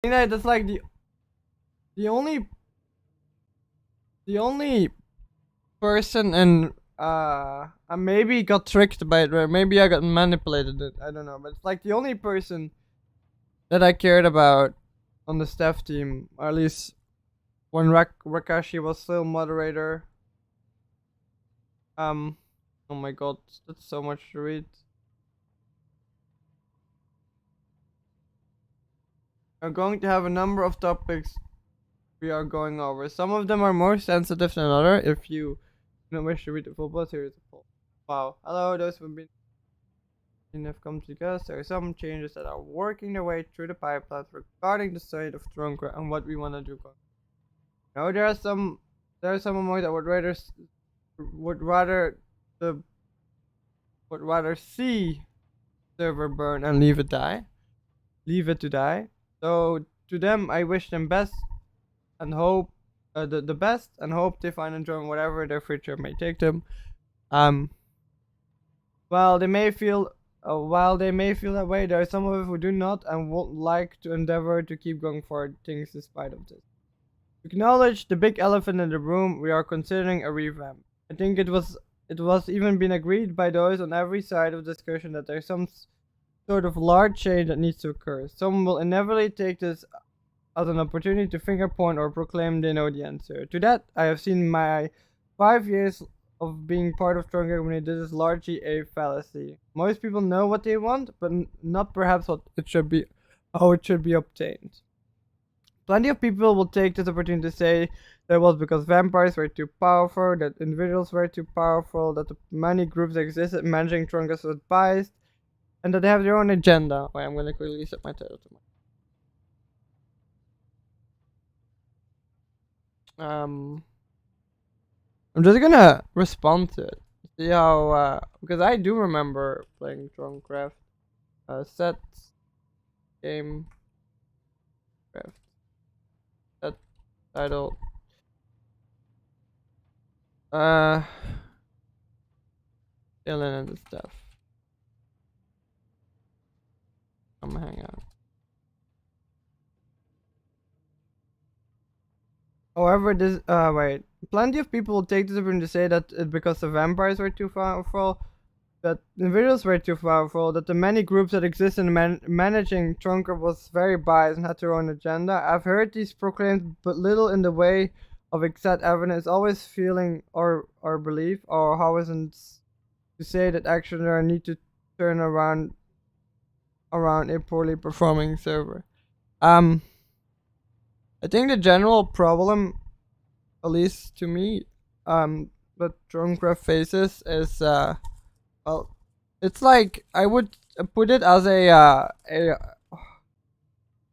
think that that's like the only person and I maybe got tricked by it, or maybe I got manipulated it. I don't know, but it's like the only person that I cared about on the staff team, or at least when Rakashi was still moderator. Oh my god, that's so much to read. We're going to have a number of topics we are going over. Some of them are more sensitive than others. If you don't wish to read the full post, here is the full. Wow. Hello, those who have come to us. There are some changes that are working their way through the pipeline regarding the state of Thronecraft and what we want to do. Now there are some among that would rather see server burn and leave it to die. So to them, I wish them best and hope the best, and hope they find enjoyment whatever their future may take them. While they may feel that way, there are some of us who do not and would like to endeavor to keep going for things despite of this. To acknowledge the big elephant in the room, we are considering a revamp. I think it was even been agreed by those on every side of the discussion that there's some sort of large change that needs to occur. Some will inevitably take this as an opportunity to finger point or proclaim they know the answer. To that, I have seen my 5 years of being part of Thronecraft community. This is largely a fallacy. Most people know what they want, but not perhaps how it should be obtained. Plenty of people will take this opportunity to say that it was because vampires were too powerful, that individuals were too powerful, that the many groups that existed managing Thronecraft was biased, and that they have their own agenda. Wait, I'm gonna quickly set my title to I'm just gonna respond to it. See how because I do remember playing Thronecraft. Set game craft. Set title. Chilling and stuff. I'm gonna hang out. However, this wait. Plenty of people will take this opportunity to say that because the vampires were too powerful, that individuals were too powerful, that the many groups that exist in managing Thronecraft was very biased and had their own agenda. I've heard these proclaimed, but little in the way of exact evidence, always feeling or belief, or how isn't to say that action or need to turn around a poorly performing server. I think the general problem, at least to me, that Thronecraft faces is well, it's like I would put it as a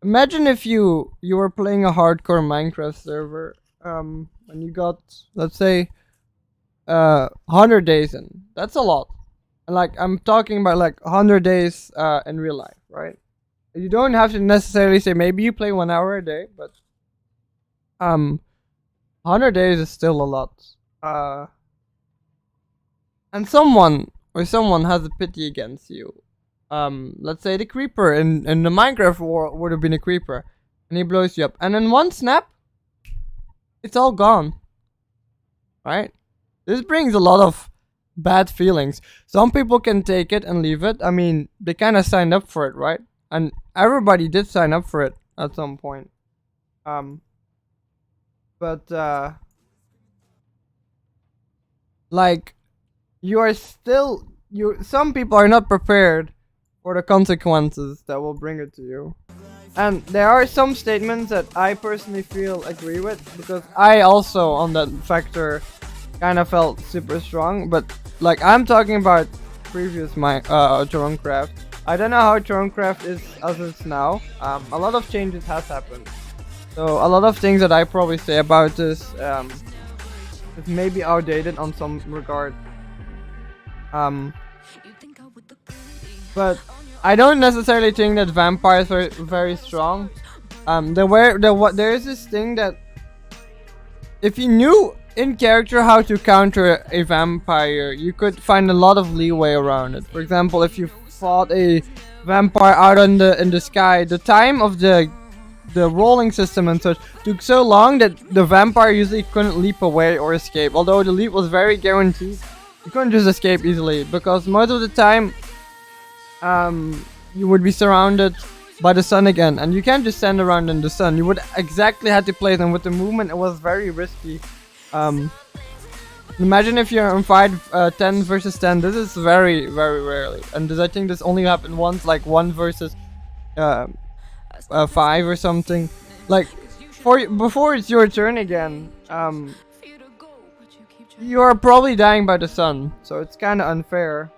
imagine if you were playing a hardcore Minecraft server, and you got, let's say, 100 days in. That's a lot. And like I'm talking about like 100 days in real life, right? You don't have to necessarily say maybe you play 1 hour a day, but 100 days is still a lot. And someone has a pity against you. Let's say the creeper in the Minecraft war would have been a creeper, and he blows you up, and in one snap, it's all gone. Right? This brings a lot of bad feelings. Some people can take it and leave it. I mean, they kind of signed up for it, right? And everybody did sign up for it at some point. But like some people are not prepared for the consequences that will bring it to you. And there are some statements that I personally feel agree with, because I also on that factor kind of felt super strong. But like I'm talking about previous Thronecraft. I don't know how Thronecraft is as it's now. A lot of changes has happened. So a lot of things that I probably say about this is maybe outdated on some regard. But I don't necessarily think that vampires are very strong. There is this thing that if you knew in character how to counter a vampire, you could find a lot of leeway around it. For example, if you fought a vampire out in the sky, the time of the the rolling system and such took so long that the vampire usually couldn't leap away or escape. Although the leap was very guaranteed, you couldn't just escape easily because most of the time, you would be surrounded by the sun again, and you can't just stand around in the sun. You would exactly have to play them with the movement. It was very risky. Imagine if you're in fight 10 versus 10. This is very, very rarely, and I think this only happened once, like 1 versus 5 or something. Like before it's your turn again, you are probably dying by the sun, so it's kind of unfair.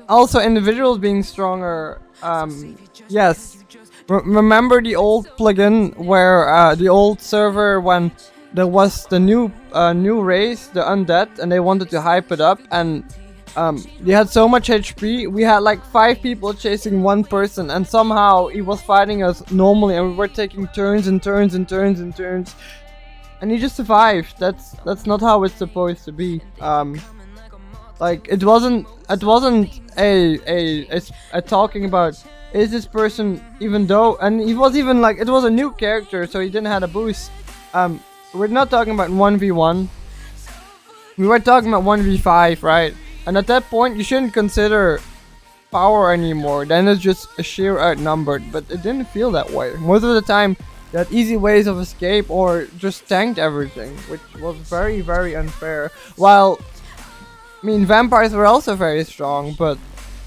Also, individuals being stronger. Yes. Remember the old plugin where the old server when there was the new race, the undead, and they wanted to hype it up, and they had so much HP. We had like 5 people chasing one person, and somehow he was fighting us normally, and we were taking turns and turns and turns and turns, and he just survived. That's not how it's supposed to be. Like it wasn't a talking about is this person, even though, and he was even like, it was a new character, so he didn't have a boost. We're not talking about 1v1. We were talking about 1v5, right? And at that point, you shouldn't consider power anymore. Then it's just a sheer outnumbered. But it didn't feel that way. Most of the time, you had easy ways of escape or just tanked everything, which was very, very unfair. While, I mean, vampires were also very strong, but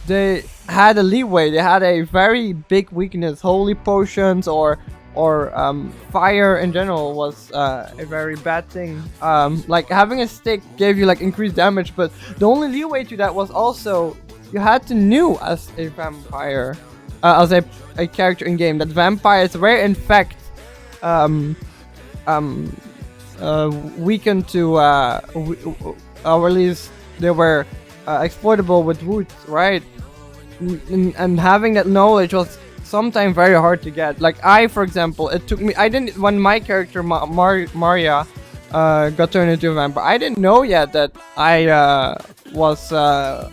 they had a leeway. They had a very big weakness. Holy potions or fire in general was a very bad thing. Like having a stick gave you like increased damage, but the only leeway to that was also you had to know as a vampire, as a character in game, that vampires were in fact weakened to or at least they were exploitable with wood, right? And having that knowledge was sometimes very hard to get. Like for example, it took me, when my character Maria got turned into a vampire, I didn't know yet that I was how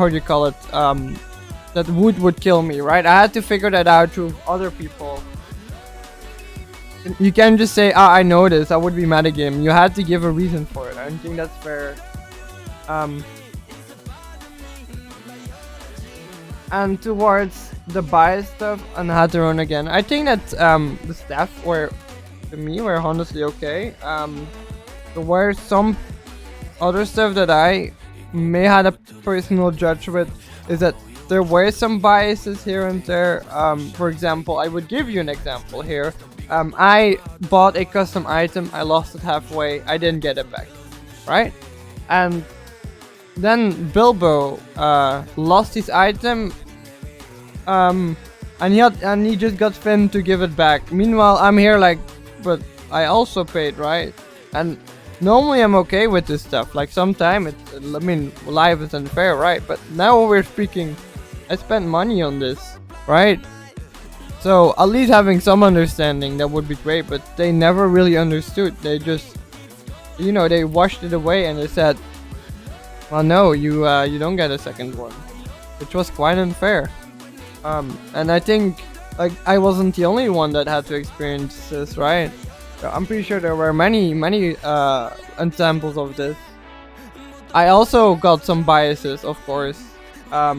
do you call it, that would kill me, right? I had to figure that out through other people. You can't just say, I know this, that would be metagame. You had to give a reason for it. I don't think that's fair. And towards the bias stuff and how to run again, I think that the staff were, to me, were honestly okay. There were some other stuff that I may had a personal judge with, is that there were some biases here and there. For example, I would give you an example here. I bought a custom item, I lost it halfway, I didn't get it back, right? And then Bilbo lost his item, and he just got Finn to give it back. Meanwhile, I'm here like, but I also paid, right? And normally I'm okay with this stuff. Like sometimes, I mean, life is unfair, right? But now we're speaking, I spent money on this, right? So at least having some understanding, that would be great. But they never really understood. They just, you know, they washed it away and they said, well, no, you don't get a second one, which was quite unfair. And I think, like, I wasn't the only one that had to experience this, right? I'm pretty sure there were many examples of this. I also got some biases, of course. But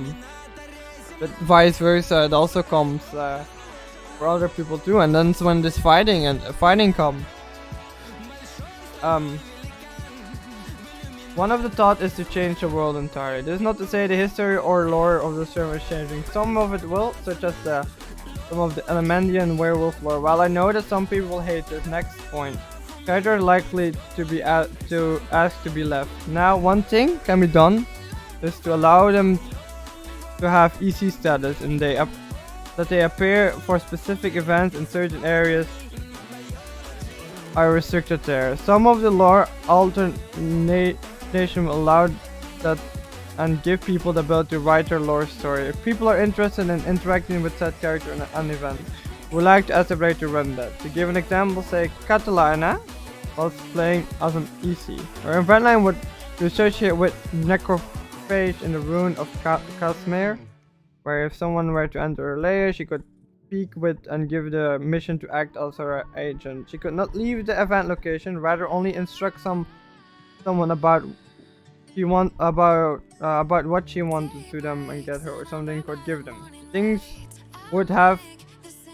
vice versa, it also comes for other people too. And then when this fighting comes, one of the thoughts is to change the world entirely. This is not to say the history or lore of the server is changing. Some of it will, such as some of the Elemendian werewolf lore. While I know that some people hate this next point, characters are likely to be ask to be left. Now, one thing can be done is to allow them to have EC status, and that they appear for specific events in certain areas are restricted there. Some of the lore alternation will allow that and give people the ability to write their lore story. If people are interested in interacting with that character in an event, we like to ask the player to run that. To give an example, say Catalina was playing as an EC, or in Frontline would associate with necrophage in the ruin of Casmere. where if someone were to enter her lair, she could speak with and give the mission to act as her agent. She could not leave the event location, rather only instruct someone about about what she wanted to them and get her or something could give them. Things would have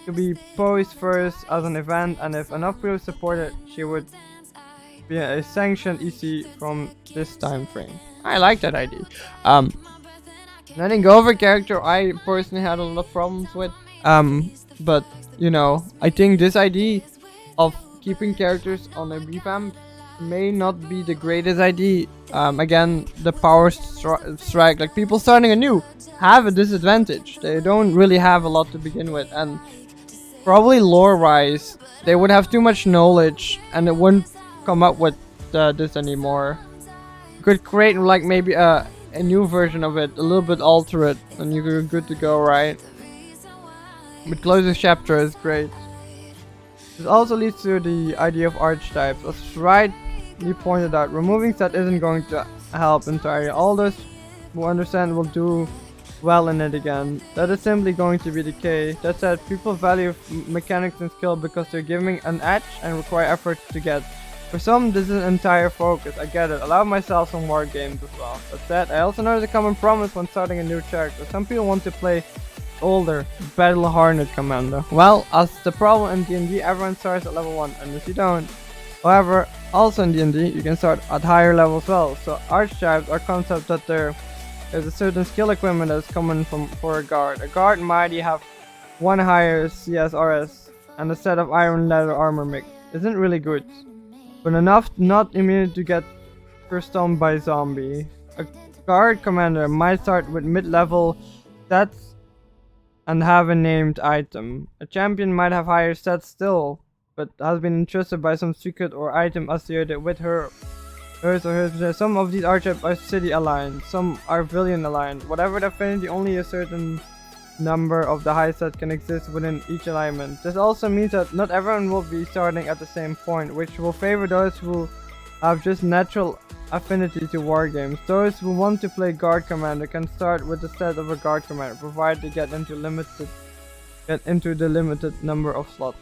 to be posed first as an event, and if enough people support it, she would be a sanctioned EC from this time frame. I like that idea. Letting go of a character I personally had a lot of problems with. But you know, I think this idea of keeping characters on a revamp may not be the greatest idea. Again, the power strike, like people starting anew have a disadvantage. They don't really have a lot to begin with, and probably lore-wise, they would have too much knowledge, and it wouldn't come up with this anymore. You could create like maybe a new version of it, a little bit alter it, and you're good to go, right? But closing chapter is great. This also leads to the idea of archetypes. As rightly pointed out, removing that isn't going to help entirely. All those who understand will do well in it again. That is simply going to be the case. That said, people value mechanics and skill because they're giving an edge and require effort to get. For some, this is an entire focus. I get it. Allow myself some war games as well. That said, I also know there's a common promise when starting a new character. Some people want to play older, battle hardened commander. Well, as the problem in D&D, everyone starts at level 1, unless you don't. However, also in D&D, you can start at higher levels as well. So archetypes are concepts that there's a certain skill equipment that's common for a guard. A guard might have one higher CSRS and a set of iron leather armor mix. Isn't really good, but enough not immune to get stunned by zombie. A guard commander might start with mid-level stats and have a named item. A champion might have higher stats still, but has been entrusted by some secret or item associated with hers or hers. Some of these archetypes are city aligned, some are villain aligned. Whatever the affinity, only a certain number of the high stats can exist within each alignment. This also means that not everyone will be starting at the same point, which will favor those who have just natural affinity to wargames. Those who want to play guard commander can start with the set of a guard commander, provided they get into the limited number of slots.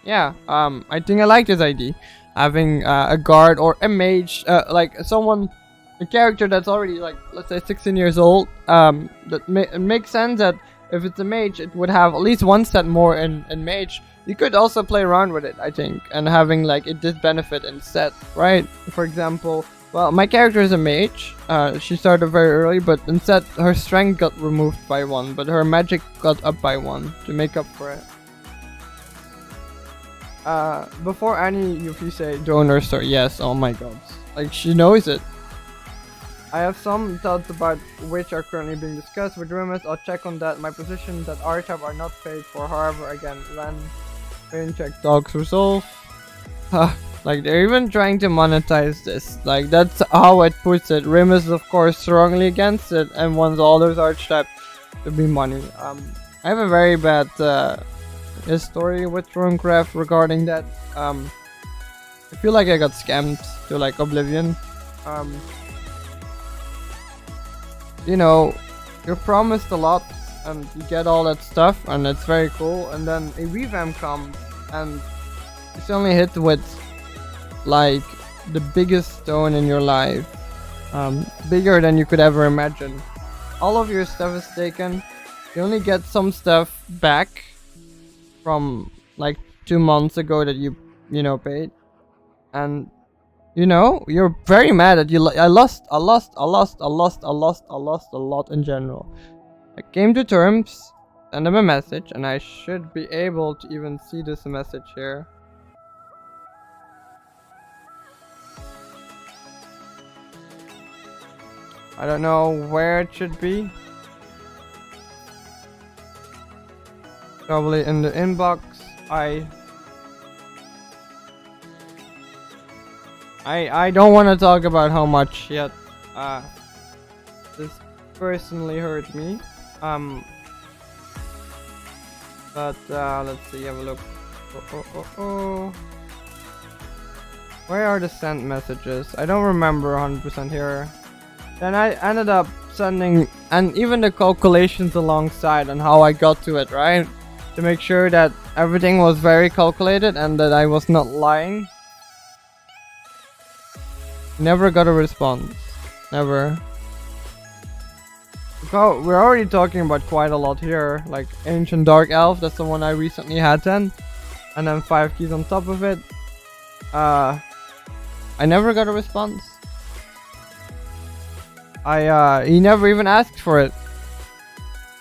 Yeah, I think I like this idea. Having a guard or a mage, like a character that's already like, let's say 16 years old. It makes sense that if it's a mage, it would have at least one stat more in mage. You could also play around with it, I think, and having like this benefit instead, right? For example, well, my character is a mage. She started very early, but instead her strength got removed by 1, but her magic got up by 1 to make up for it. Before any of you say donor store, yes, oh my god, like she knows it. I have some thoughts about which are currently being discussed with rumors. I'll check on that. My position that archetype are not paid for. However, again, when check dogs resolve. Like they're even trying to monetize this. Like that's how it puts it. Rim is of course strongly against it and wants all those archetypes to be money. I have a very bad history with Thronecraft regarding that. I feel like I got scammed to like oblivion. You know, you're promised a lot and you get all that stuff and it's very cool, and then a revamp comes and you suddenly hit with like the biggest stone in your life, bigger than you could ever imagine. All of your stuff is taken. You only get some stuff back from like 2 months ago that you paid, and you know, you're very mad that I lost a lot in general. I came to terms, sent them a message, and I should be able to even see this message here. I don't know where it should be. Probably in the inbox. I don't want to talk about how much yet this personally hurt me. But let's see, have a look. Where are the sent messages? I don't remember 100% here. Then I ended up sending and even the calculations alongside on how I got to it, right? To make sure that everything was very calculated and that I was not lying. Never got a response. Never. We're already talking about quite a lot here. Like Ancient Dark Elf, that's the one I recently had then. And then 5 keys on top of it. I never got a response. He never even asked for it.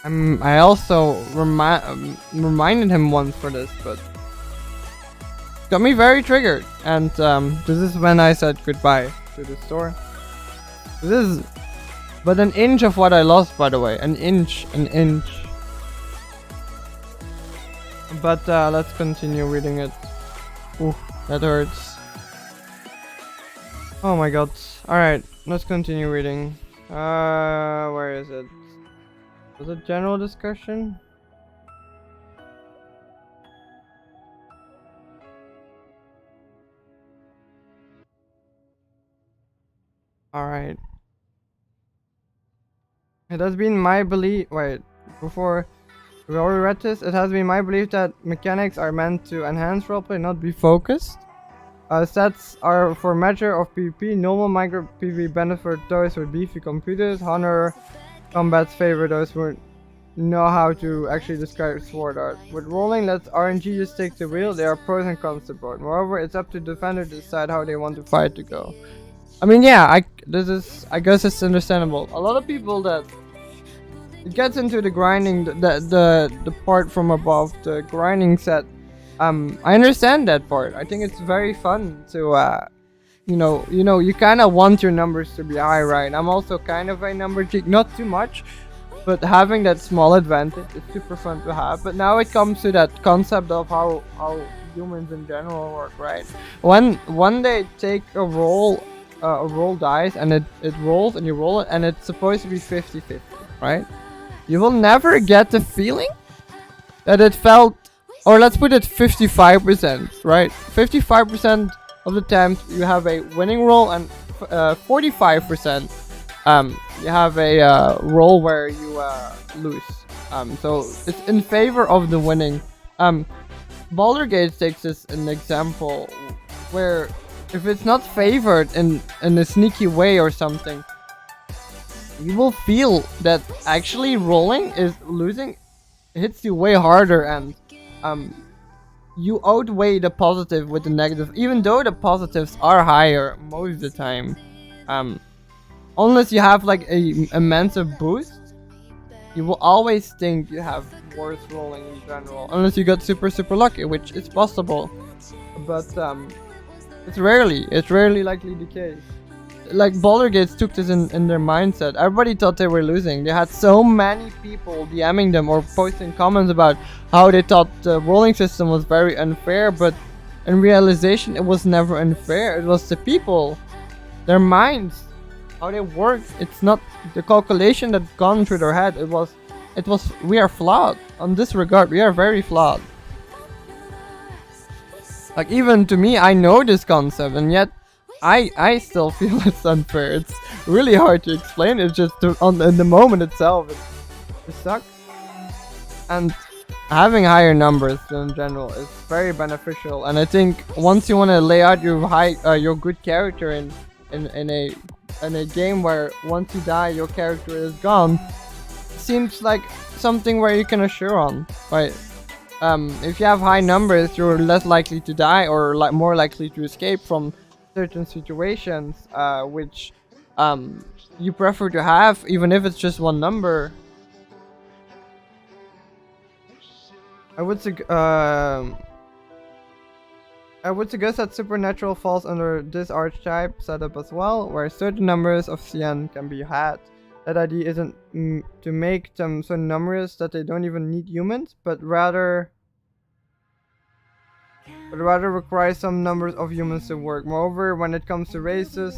I also reminded him once for this, but got me very triggered. And this is when I said goodbye to the store. This is but an inch of what I lost, by the way. An inch. But let's continue reading it. Ooh, that hurts. Oh my god. Alright, let's continue reading. Where is it? Was it general discussion? Alright. It has been my belief. Wait, before we already read this, it has been my belief that mechanics are meant to enhance roleplay, not be focused. Stats are for measure of PvP. Normal micro PvP benefit those with beefy computers. Honor combats favor those who know how to actually describe sword art. With rolling, lets RNG just take the wheel. There are pros and cons to both. Moreover, it's up to the defender to decide how they want the fight to go. I mean, yeah, I guess it's understandable. A lot of people that it gets into the grinding, the part from above, the grinding set. I understand that part. I think it's very fun to, you kind of want your numbers to be high, right? I'm also kind of a number geek, not too much, but having that small advantage is super fun to have. But now it comes to that concept of how humans in general work, right? When they take a roll dice and it rolls and you roll it and it's supposed to be 50-50, right? You will never get the feeling that it felt, or let's put it 55%, right? 55% of the times you have a winning roll, and 45% you have a roll where you lose. So it's in favor of the winning. Baldur's Gate takes this an example where if it's not favored in a sneaky way or something, you will feel that actually rolling is losing hits you way harder, and you outweigh the positive with the negative, even though the positives are higher most of the time. Unless you have like a massive boost, you will always think you have worse rolling in general, unless you got super lucky, which is possible, but it's rarely likely the case. Like Baldur's Gate took this in their mindset. Everybody thought they were losing. They had so many people DMing them or posting comments about how they thought the rolling system was very unfair, but in realization it was never unfair. It was the people, their minds, how they work. It's not the calculation that gone through their head. It was we are flawed on this regard. We are very flawed. Like even to me, I know this concept, and yet I still feel it's unfair. It's really hard to explain. It's just in the moment itself, it sucks. And having higher numbers in general is very beneficial. And I think once you want to lay out your good character in a game where once you die your character is gone, seems like something where you can assure on, right? If you have high numbers, you're less likely to die or more likely to escape from certain situations, which you prefer to have, even if it's just one number. I would suggest that Supernatural falls under this archetype setup as well, where certain numbers of CN can be had. That idea isn't to make them so numerous that they don't even need humans, but rather requires some numbers of humans to work. Moreover, when it comes to races,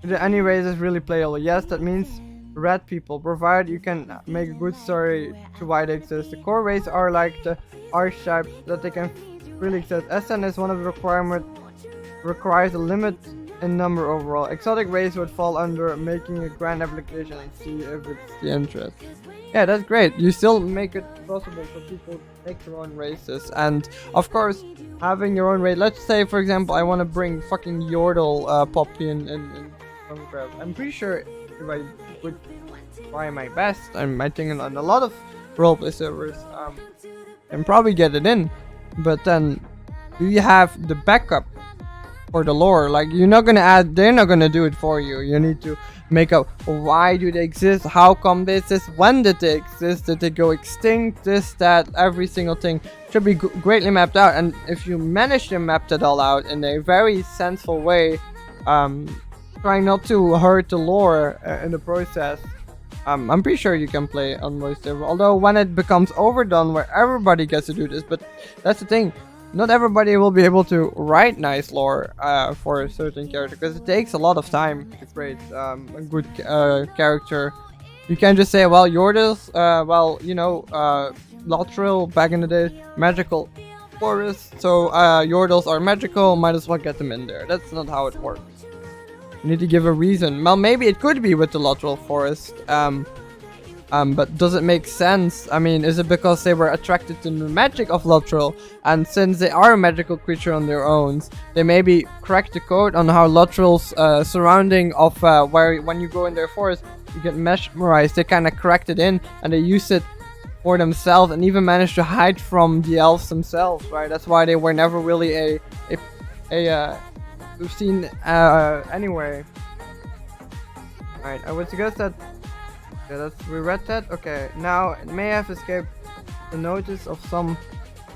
any race is really playable. Yes, that means red people, provided you can make a good story to why they exist. The core race are like the archetypes that they can really exist. SN is one of the requires a limit in number overall. Exotic race would fall under making a grand application and see if it's the interest. Yeah, that's great. You still make it possible for people to make their own races, and of course, having your own race. Let's say, for example, I want to bring fucking Yordle Poppy in Thronecraft. I'm pretty sure if I would try my best, I think on a lot of roleplay servers, and probably get it in. But then, do you have the backup for the lore? Like, you're not gonna add, they're not gonna do it for you. You need to make up why do they exist, how come they exist, when did they exist, did they go extinct, this, that, every single thing should be greatly mapped out. And if you manage to map that all out in a very sensible way, trying not to hurt the lore in the process, I'm pretty sure you can play on most servers. Although when it becomes overdone where everybody gets to do this, but that's the thing, not everybody will be able to write nice lore for a certain character, because it takes a lot of time to create a good character. You can't just say, well, Yordles, well, you know, Lotril back in the day, magical forest, so Yordles are magical, might as well get them in there. That's not how it works. You need to give a reason. Well, maybe it could be with the Lotril forest, but does it make sense? I mean, is it because they were attracted to the magic of Lotril, and since they are a magical creature on their own, they maybe cracked the code on how Lotril's surrounding of where when you go in their forest, you get mesmerized. They kind of cracked it in, and they used it for themselves, and even managed to hide from the elves themselves, right? That's why they were never really we've seen anyway. Alright, I would suggest that. Yeah, we read that. Okay, now it may have escaped the notice of some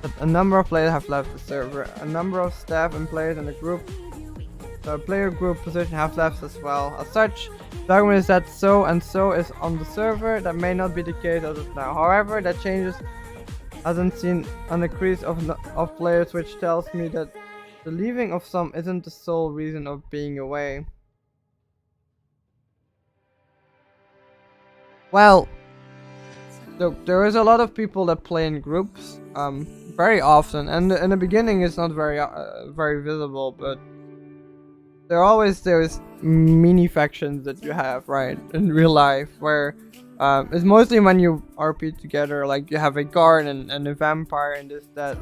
that a number of players have left the server. A number of staff and players in the group, the player group position, have left as well. As such, the argument is that so and so is on the server. That may not be the case as of now. However, that changes hasn't seen an increase of players, which tells me that the leaving of some isn't the sole reason of being away. Well, look, there is a lot of people that play in groups, very often, and in the beginning it's not very visible, but there's mini factions that you have, right, in real life, where it's mostly when you RP together, like you have a guard and a vampire and this, that.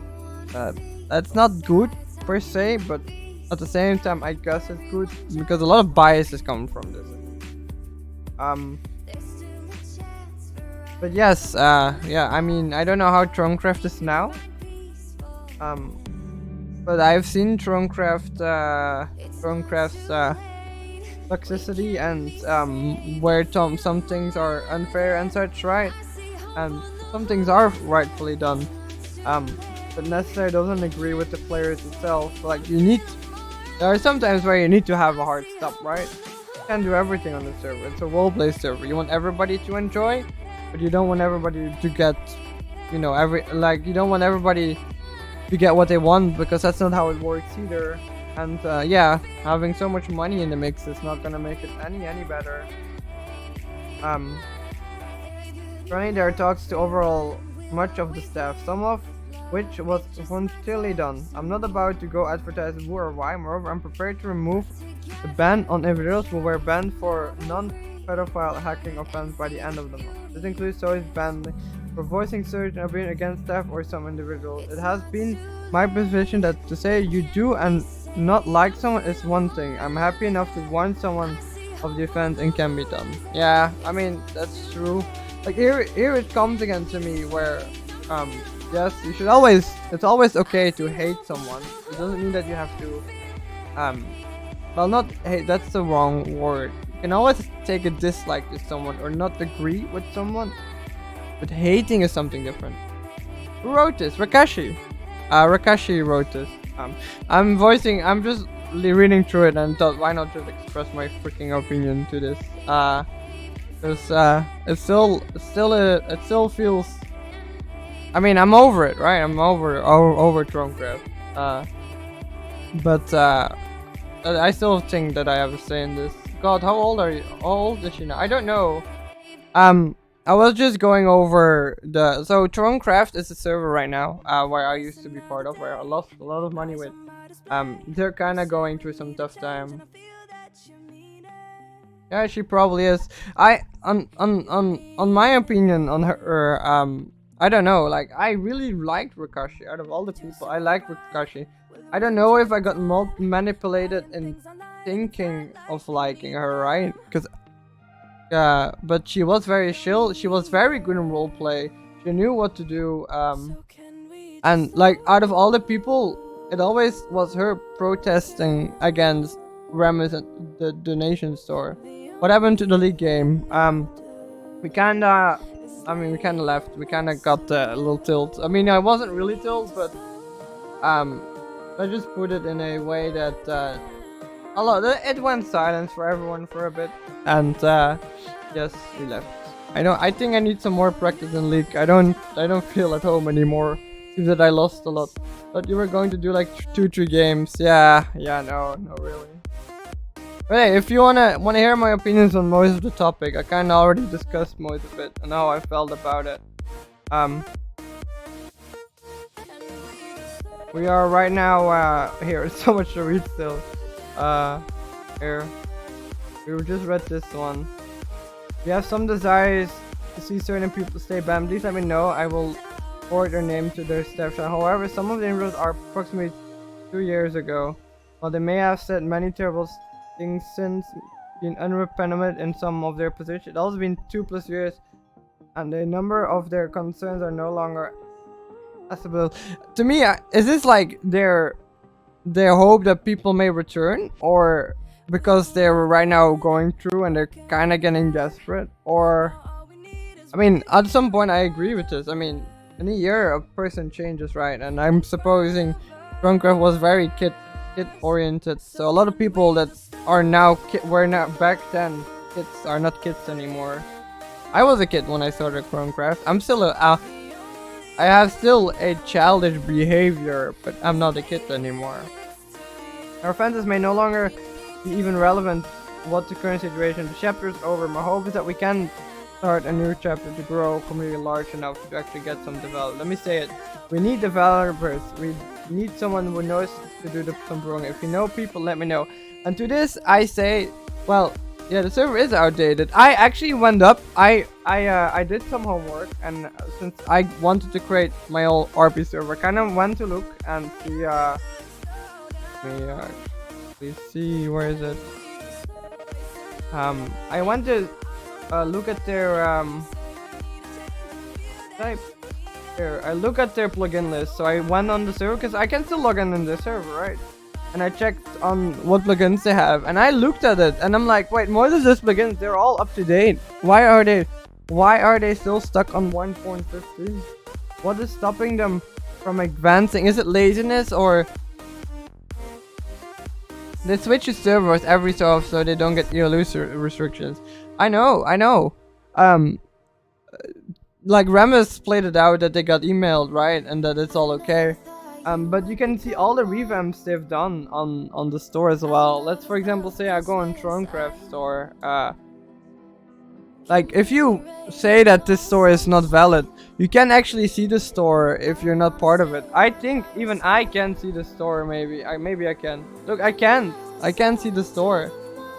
That's not good per se, but at the same time I guess it's good because a lot of biases come from this. But yes, yeah, I mean, I don't know how Thronecraft is now, but I've seen Thronecraft's toxicity and where some things are unfair and such, right? And some things are rightfully done, but necessarily doesn't agree with the players itself. Like, there are some times where you need to have a hard stop, right? You can't do everything on the server. It's a roleplay server. You want everybody to enjoy, but you don't want everybody to get, you know, you don't want everybody to get what they want, because that's not how it works either. And yeah, having so much money in the mix is not gonna make it any better. Currently there are talks to overhaul much of the staff, some of which was voluntarily done. I'm not about to go advertise who or why. Moreover, I'm prepared to remove the ban on individuals who were banned for non-pedophile hacking offense by the end of the month. This includes those banned for voicing certain opinion against staff or some individuals. It has been my position that to say you do and not like someone is one thing. I'm happy enough to warn someone of the offense and can be done. Yeah, I mean, that's true. Like, here it comes again to me where, yes, you should it's always okay to hate someone. It doesn't mean that you have to, well, not hate, that's the wrong word. You can always take a dislike to someone or not agree with someone, but hating is something different. Who wrote this? Rakashi. Rakashi wrote this. I'm just reading through it and thought, why not just express my freaking opinion to this? Because it still feels. I mean, I'm over it, right? I'm over Thronecraft. But I still think that I have a say in this. God, how old are you? How old is she now? I don't know. I was just going over so Thronecraft is a server right now, where I used to be part of, where I lost a lot of money with. they're kind of going through some tough time. Yeah, she probably is. On my opinion on her, I don't know. Like, I really liked Rikashi. Out of all the people, I like Rikashi. I don't know if I got manipulated in thinking of liking her, right? Because, but she was very chill. She was very good in roleplay. She knew what to do. And like, out of all the people, it always was her protesting against Remus at the donation store. What happened to the league game? We kinda left. We kinda got a little tilt. I mean, I wasn't really tilt, but I just put it in a way that it went silent for everyone for a bit, and yes, we left. I think I need some more practice in league. I don't feel at home anymore. Seems that I lost a lot. But you were going to do like 2-3 games. Yeah, no, really. But hey, if you wanna hear my opinions on most of the topic, I kinda already discussed most of it and how I felt about it. We are right now here. So much to read still. Here. We just read this one. We have some desires to see certain people stay banned. Please let me know. I will forward their name to their staff. However, some of the individuals are approximately 2 years ago. While they may have said many terrible things since, been unrepentant in some of their positions, it's also been 2+ years, and a number of their concerns are no longer accessible. To me, is this like their hope that people may return, or because they're right now going through and they're kind of getting desperate? Or, I mean, at some point I agree with this. I mean, in a year a person changes, right? And I'm supposing Thronecraft was very kid oriented, so a lot of people that are now were not back then kids are not kids anymore. I was a kid when I started Thronecraft. I'm still I have still a childish behavior, but I'm not a kid anymore. Our offenses may no longer be even relevant what the current situation. The chapter is over. My hope is that we can start a new chapter to grow community large enough to actually get some development. Let me say it. We need developers. We need someone who knows to do some brewing. If you know people, let me know. And to this I say, well, yeah, the server is outdated. I actually went up. I did some homework, and since I wanted to create my own RP server, I kind of went to look and see. Please see, where is it? I went to look at their I look at their plugin list. So I went on the server because I can still log in the server, right? And I checked on what plugins they have, and I looked at it, and I'm like, wait, more than just plugins, they're all up to date. Why are they still stuck on 1.15? What is stopping them from advancing? Is it laziness, or they switch to servers every so often so they don't get user restrictions? I know. Like Remus played it out that they got emailed, right, and that it's all okay. But you can see all the revamps they've done on the store as well. Let's, for example, say I go on Thronecraft store. Like, if you say that this store is not valid, you can actually see the store if you're not part of it. I think even I can see the store. Maybe I can. Look, I can see the store,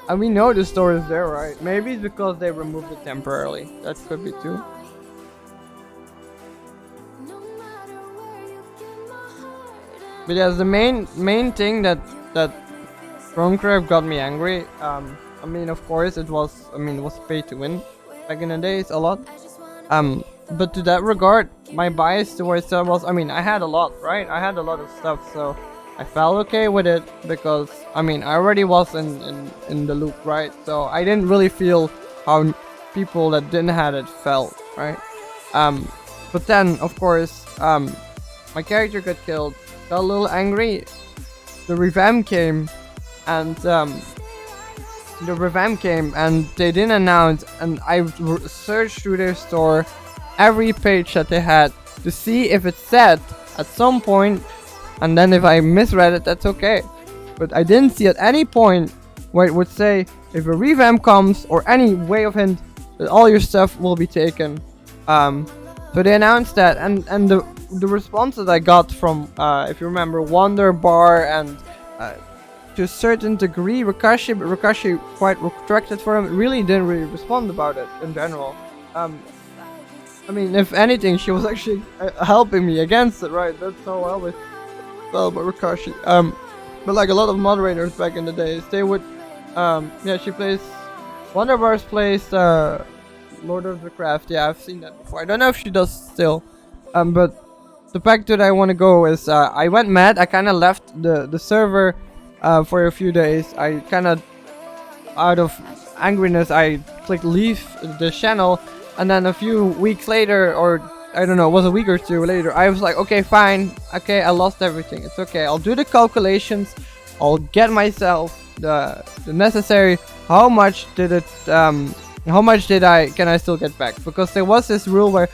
and we know the store is there, right? Maybe it's because they removed it temporarily. That could be too. But yes, the main thing that Thronecraft got me angry. I mean, of course, it was pay to win back in the days a lot. But to that regard, my bias towards that was, I had a lot, right? I had a lot of stuff, so I felt okay with it because I already was in the loop, right? So I didn't really feel how people that didn't have it felt, right? But then, of course, my character got killed. Got a little angry. The revamp came, and they didn't announce. And I searched through their store, every page that they had, to see if it said at some point. And then if I misread it, that's okay. But I didn't see at any point where it would say if a revamp comes or any way of hint that all your stuff will be taken. So they announced that, and the responses I got from, if you remember, Wonder Bar and to a certain degree Rakashi, but Rakashi quite retracted for him. Really didn't really respond about it in general. I mean, if anything, she was actually helping me against it, right? That's how I always felt about Rakashi. But like a lot of moderators back in the days, they would, yeah, she plays, Wonder Bars plays Lord of the Craft. Yeah, I've seen that before. I don't know if she does still. But the fact that I want to go is, I went mad. I kind of left the server for a few days. I kind of, out of angriness, I clicked leave the channel. And then a few weeks later, or I don't know, it was a week or two later, I was like, okay, fine. Okay, I lost everything. It's okay. I'll do the calculations. I'll get myself the necessary. How much did it, how much can I still get back? Because there was this rule where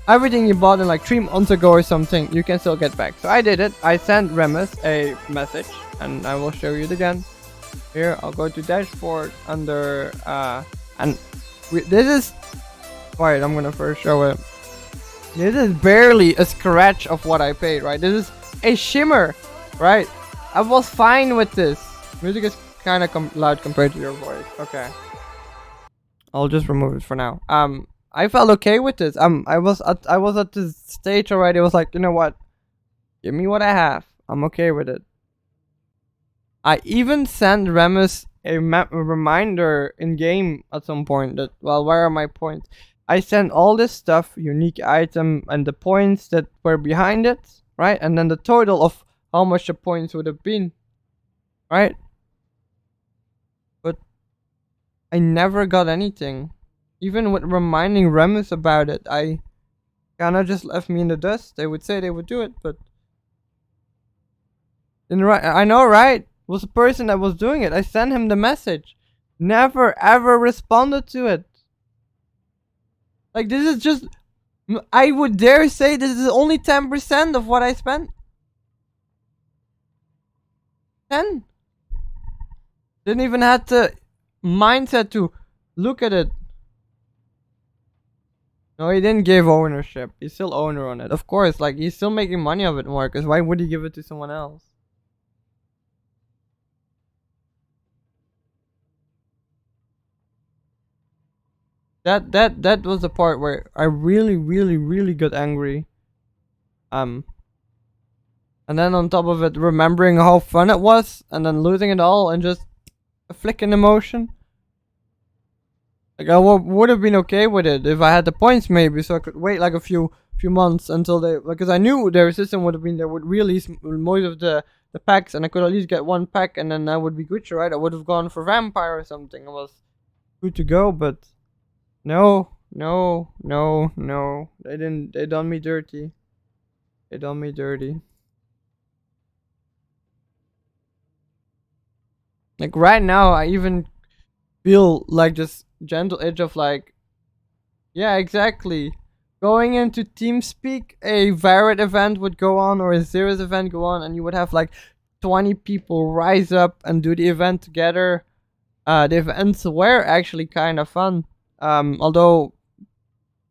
everything you bought in like 3 months ago or something, you can still get back. So I did it. I sent Remus a message, and I will show you it again. Here, I'll go to dashboard under, and this is, wait, I'm gonna first show it. This is barely a scratch of what I paid, right? This is a shimmer, right? I was fine with this. Music is kind of loud compared to your voice. Okay. I'll just remove it for now. I felt okay with this. I was at this stage already. I was like, you know what? Give me what I have. I'm okay with it. I even sent Remus a reminder in game at some point that, well, where are my points? I sent all this stuff, unique item, and the points that were behind it, right? And then the total of how much the points would have been, right? But I never got anything. Even with reminding Remus about it, I kinda just left me in the dust. They would say they would do it, but I know, right? It was the person that was doing it. I sent him the message. Never ever responded to it. Like, this is just, I would dare say this is only 10% of what I spent. 10. Didn't even have the mindset to look at it. No, he didn't give ownership. He's still owner on it. Of course, like, he's still making money of it more, because why would he give it to someone else? That was the part where I really got angry. And then on top of it, remembering how fun it was, and then losing it all, and just a flick in emotion. Like, I would have been okay with it if I had the points, maybe, so I could wait like a few months until they, because I knew their system would have been, they would release most of the packs, and I could at least get one pack, and then that would be good, right? I would have gone for Vampire or something. It was good to go, but no. They didn't. They done me dirty. They done me dirty. Like, right now, I even feel like this gentle edge of like, yeah, exactly. Going into TeamSpeak, a Varied event would go on, or a Zeros event go on, and you would have like 20 people rise up and do the event together. The events were actually kind of fun. Although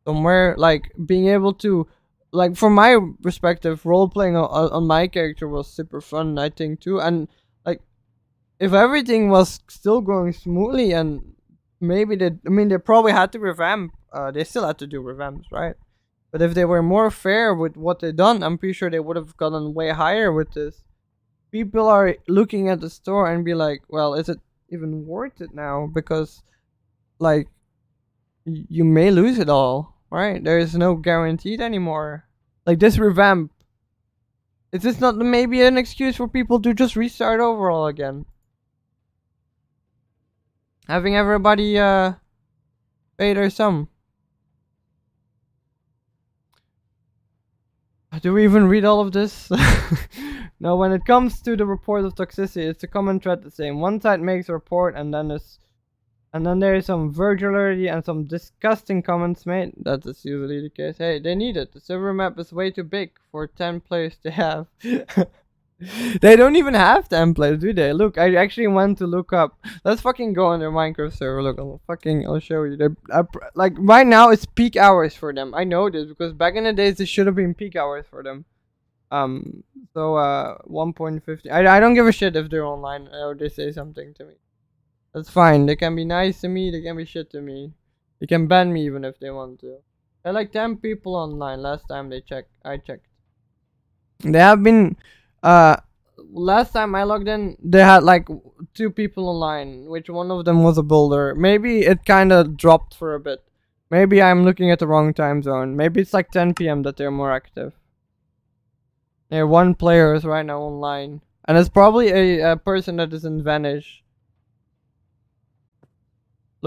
somewhere, like, being able to, like, from my perspective, role playing on my character was super fun, I think, too. And like, if everything was still going smoothly, and maybe they probably had to revamp. They still had to do revamps, right? But if they were more fair with what they done, I'm pretty sure they would have gotten way higher with this. People are looking at the store and be like, well, is it even worth it now? Because, like, you may lose it all, right? There is no guaranteed anymore. Like, this revamp, is this not maybe an excuse for people to just restart overall again? Having everybody pay their sum. Do we even read all of this? No, when it comes to the report of toxicity, it's a common thread the same. One side makes a report, and then there is some virtuality and some disgusting comments made. That is usually the case. Hey, they need it. The server map is way too big for 10 players to have. They don't even have templates, do they? Look, I actually went to look up. Let's fucking go on their Minecraft server. Look, I'll show you. Like right now, it's peak hours for them. I know this because back in the days, it should have been peak hours for them. Um, so 1.50. I don't give a shit if they're online or they say something to me. That's fine. They can be nice to me. They can be shit to me. They can ban me even if they want to. There are like 10 people online last time I checked. They have been last time I logged in they had like 2 people online, which one of them was a builder. Maybe it kinda dropped for a bit. Maybe I'm looking at the wrong time zone. Maybe it's like 10 PM that they're more active. Yeah, 1 player is right now online. And it's probably a person that is in Vanish.